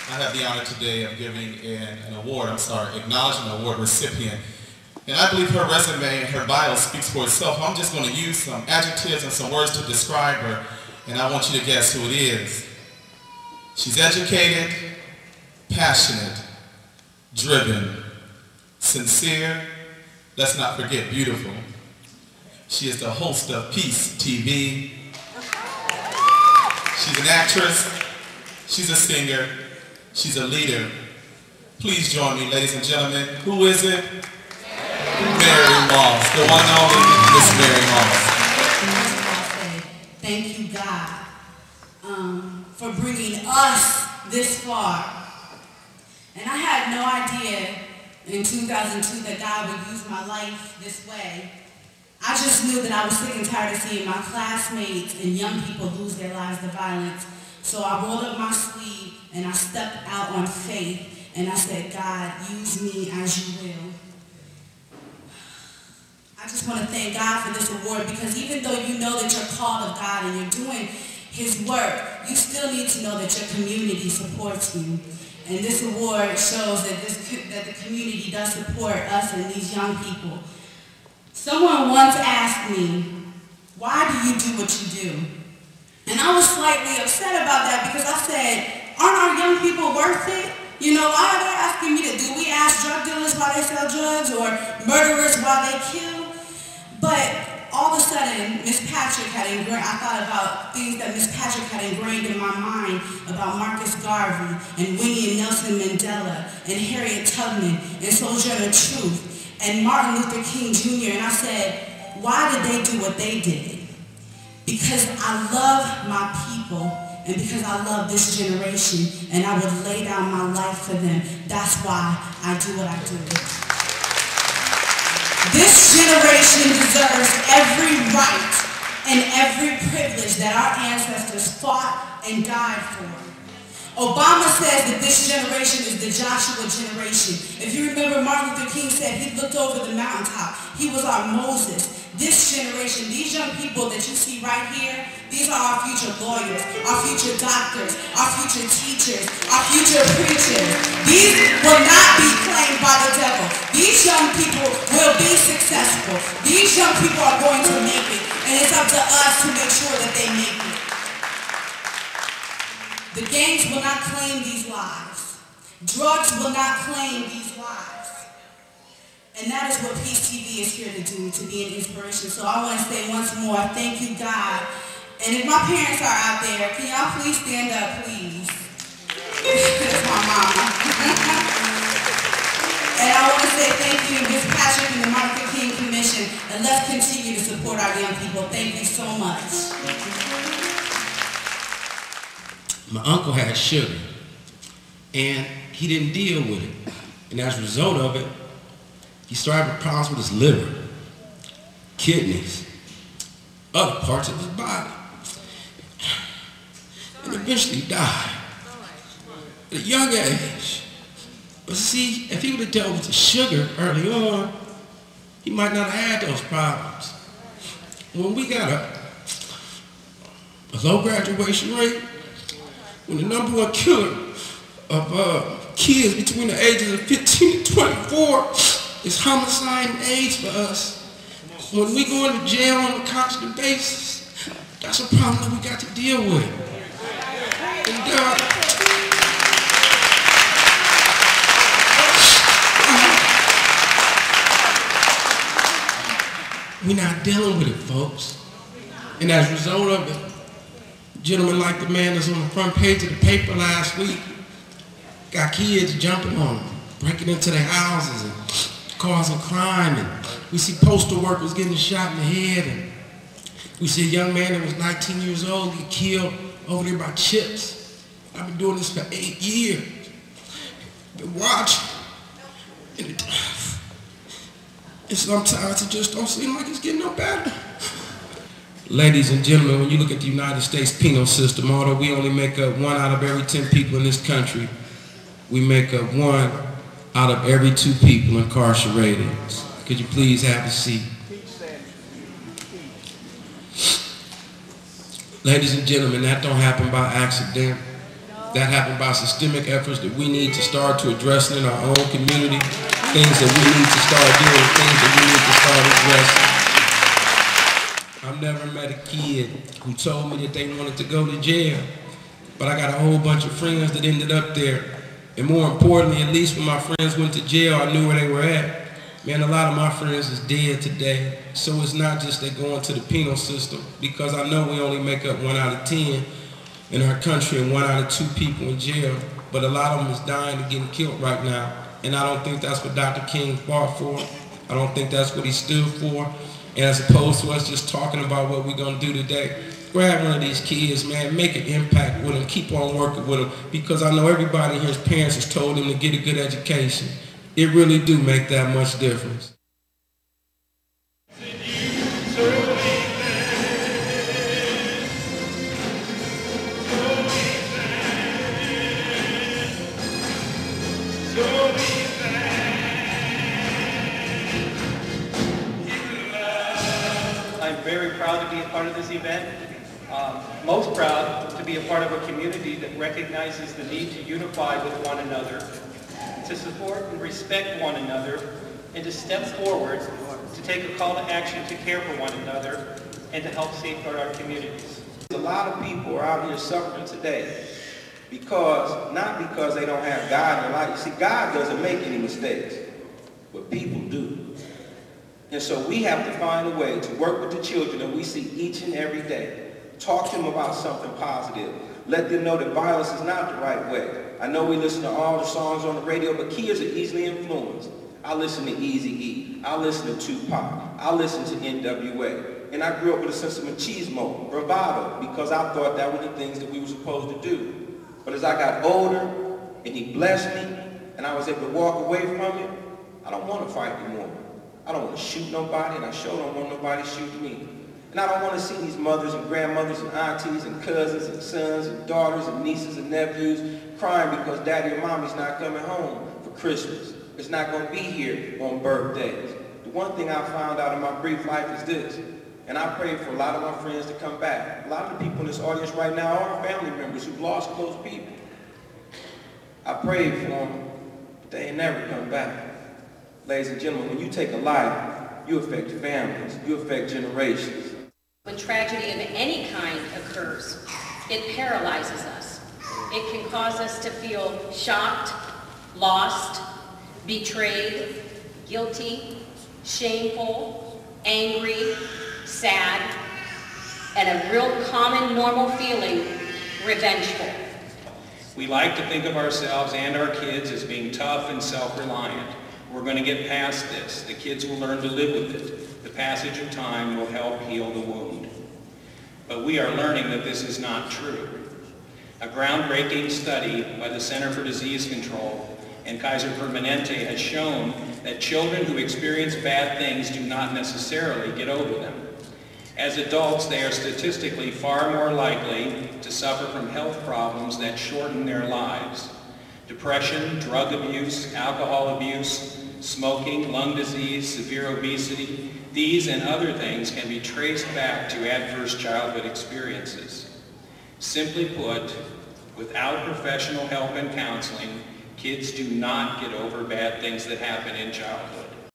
I have the honor today of giving acknowledging an award recipient. And I believe her resume and her bio speaks for itself. I'm just going to use some adjectives and some words to describe her, and I want you to guess who it is. She's educated, passionate, driven, sincere, let's not forget beautiful. She is the host of Peace TV. She's an actress, she's a singer, she's a leader. Please join me, ladies and gentlemen. Who is it? Mary Moss, the one and only Miss Mary Moss. Thank you, God, for bringing us this far. And I had no idea in 2002 that God would use my life this way. I just knew that I was sick and tired of seeing my classmates and young people lose their lives to violence. So I rolled up my sleeve and I stepped out on faith and I said, God, use me as you will. I just want to thank God for this award, because even though you know that you're called of God and you're doing His work, you still need to know that your community supports you. And this award shows that the community does support us and these young people. Someone once asked me, why do you do what you do? And I was slightly upset about that, because I said, aren't our young people worth it? You know, why are they asking me do we ask drug dealers why they sell drugs or murderers why they kill? But all of a sudden, Miss Patrick I thought about things that Miss Patrick had ingrained in my mind about Marcus Garvey and Winnie and Nelson Mandela and Harriet Tubman and Sojourner Truth and Martin Luther King Jr. And I said, why did they do what they did? Because I love my people and because I love this generation and I would lay down my life for them. That's why I do what I do. This generation deserves every right and every privilege that our ancestors fought and died for. Obama says that this generation is the Joshua generation. If you remember, Martin Luther King said he looked over the mountaintop. He was our Moses. This generation, these young people that you see right here, these are our future lawyers, our future doctors, our future teachers, our future preachers. These will not be claimed by the devil. These young people will be successful. These young people are going to make it, and it's up to us to make sure that they make it. The gangs will not claim these lives. Drugs will not claim these lives. And that is what Peace TV is here to do, to be an inspiration. So I want to say once more, thank you, God. And if my parents are out there, can y'all please stand up, please? That's my mama. And I want to say thank you to Ms. Patrick and the Martin Luther King Commission, and let's continue to support our young people. Thank you so much. My uncle had sugar, and he didn't deal with it. And as a result of it, he started with problems with his liver, kidneys, other parts of his body, and eventually died at a young age. But see, if he would have dealt with the sugar early on, he might not have had those problems. When we got a low graduation rate, when the number one killer of kids between the ages of 15 and 24 is homicide and AIDS for us. When we go into jail on a constant basis, that's a problem that we got to deal with. And we're not dealing with it, folks. And as a result of it, gentlemen like the man that's on the front page of the paper last week, got kids jumping on them, breaking into their houses and causing crime, and we see postal workers getting shot in the head, and we see a young man that was 19 years old get killed over there by chips. I've been doing this for 8 years. Been watching, and sometimes it just don't seem like it's getting no better. Ladies and gentlemen, when you look at the United States penal system, although we only make up 1 out of every 10 people in this country, we make up 1 out of every 2 people incarcerated. Could you please have a seat? Ladies and gentlemen, that don't happen by accident. That happened by systemic efforts that we need to start to address in our own community, things that we need to start doing, things that we need to start addressing. I've never met a kid who told me that they wanted to go to jail, but I got a whole bunch of friends that ended up there. And more importantly, at least when my friends went to jail, I knew where they were at. Man, a lot of my friends is dead today. So it's not just they go into the penal system, because I know we only make up 1 out of 10 in our country and 1 out of 2 people in jail. But a lot of them is dying and getting killed right now. And I don't think that's what Dr. King fought for. I don't think that's what he stood for. And as opposed to us just talking about what we're going to do today, grab one of these kids, man, make an impact with them, keep on working with them, because I know everybody here's parents has told them to get a good education. It really do make that much difference. I'm very proud to be a part of this event. Most proud to be a part of a community that recognizes the need to unify with one another, to support and respect one another, and to step forward to take a call to action to care for one another and to help safeguard our communities. A lot of people are out here suffering today not because they don't have God in their life. You see, God doesn't make any mistakes, but people do. And so we have to find a way to work with the children that we see each and every day. Talk to them about something positive. Let them know that violence is not the right way. I know we listen to all the songs on the radio, but kids are easily influenced. I listen to Eazy-E. I listen to Tupac. I listen to NWA. And I grew up with a sense of machismo, bravado, because I thought that were the things that we were supposed to do. But as I got older, and he blessed me, and I was able to walk away from it, I don't want to fight anymore. I don't want to shoot nobody, and I sure don't want nobody shooting me. And I don't want to see these mothers and grandmothers and aunties and cousins and sons and daughters and nieces and nephews crying because daddy or mommy's not coming home for Christmas. It's not going to be here on birthdays. The one thing I found out in my brief life is this, and I pray for a lot of my friends to come back. A lot of the people in this audience right now are family members who've lost close people. I prayed for them, but they ain't never come back. Ladies and gentlemen, when you take a life, you affect families, you affect generations. When tragedy of any kind occurs, it paralyzes us. It can cause us to feel shocked, lost, betrayed, guilty, shameful, angry, sad, and a real common normal feeling, revengeful. We like to think of ourselves and our kids as being tough and self-reliant. We're going to get past this. The kids will learn to live with it. The passage of time will help heal the wound. But we are learning that this is not true. A groundbreaking study by the Center for Disease Control and Kaiser Permanente has shown that children who experience bad things do not necessarily get over them. As adults, they are statistically far more likely to suffer from health problems that shorten their lives. Depression, drug abuse, alcohol abuse, smoking, lung disease, severe obesity, these and other things can be traced back to adverse childhood experiences. Simply put, without professional help and counseling, kids do not get over bad things that happen in childhood.